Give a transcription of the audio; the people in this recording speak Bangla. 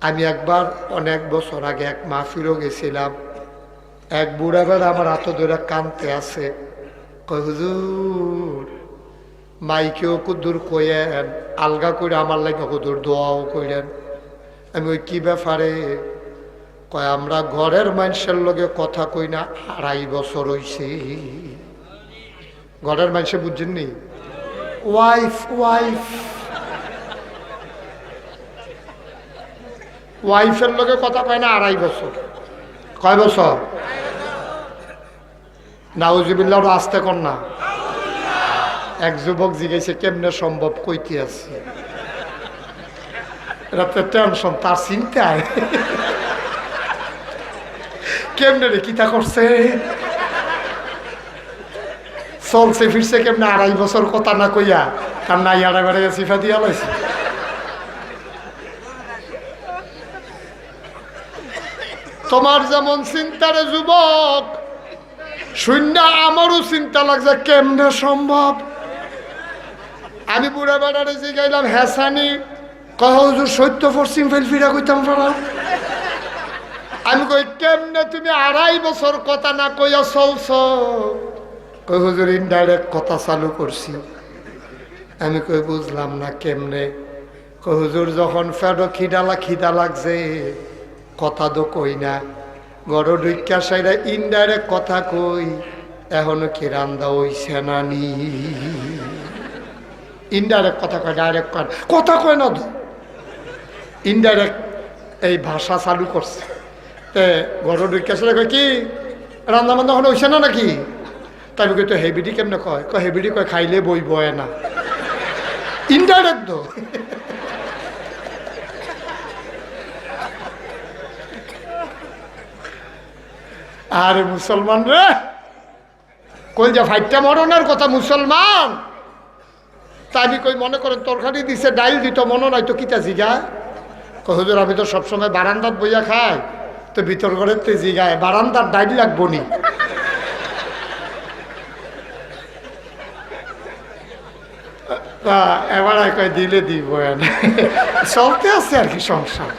আমি একবার অনেক বছর আগে এক মাহফিলও গেছিলাম। এক বুড়া বেড়া আমার হাত ধরে কানতে আছে, কয় হুজুর মাইকেও কুদুর কইেন, আলগা করে আমার লাগে কুদুর দোয়াও কইলেন। আমি ওই কি ব্যাপারে? কয় আমরা ঘরের মানুষের লগে কথা কই না 2.5 বছর হইছে। ঘরের মানুষে বুঝছেননি? ওয়াইফ ওয়াইফ ওয়াইফের লগে কথা কয় না 2.5 বছর। কয় বছর? নাউজুবিল্লাহ, আসতে কর না। এক যুবক জিজ্ঞেসে কেমনে সম্ভব? কইতে আছে এটা তো টেনশন, তার চিন্তায় কেমনে রে কিতা করছে, চলছে ফিরছে কেমনে 2.5 বছর কথা না কইয়া তার নাই আড়াই বেড়ে সিফা দিয়া লাইছে। তোমার যেমন চিন্তারে যুবক শূন্য, আমারও চিন্তা লাগছে কেমনে সম্ভব। আমি বুড়া বেড়ারে জিগাইলাম হ্যাসানি, হুজুর সত্য পশ্চিম ফেল ফিরা কইতাম পারা। আমি কই কেমনে তুমি 2.5 বছর কথা না কইয়া চলছ? কই হুজুর ইনডাইরেক্ট কথা চালু করছি। আমি কই বুঝলাম না কেমনে? কই হুজুর যখন ফেডো খিদা লাগছে কথা তো কই না, গড় ঢুকিয়া সাইরা ইনডাইরেক্ট কথা কই, এখনো কি রান্দা হইছে না নি? ইনডাইরেক্ট কথা কয়, ডাইরেক্ট কথা কয় না তো, ইনডাইরেক্ট এই ভাষা চালু করছে। তে গড় ঢুকিয়া সাইরা কয় কি রান্না বান্না এখন হইছে না নাকি? তাই কই তো হেবিডি কেমনে কয়? হেবিডি কয় খাইলে বই বয় না। ইনডাইরেক্ট তো। আরে মুসলমান রে, কই যা ফাইটটা মরণের কথা মুসলমান। তা আমি কই মনে করেন তরকারি দিছে, ডাইল দিত, মনে নাই তো কিতা জিগা? হুজুর আমি তো সবসময় বারান্দাত বইয়া খাই, তো ভিতর ঘরে তো জিগায় বারান্দার ডাইল লাগবো নি? এবার কয় দিলে দিব, চলতে আছে আর কি সংসার।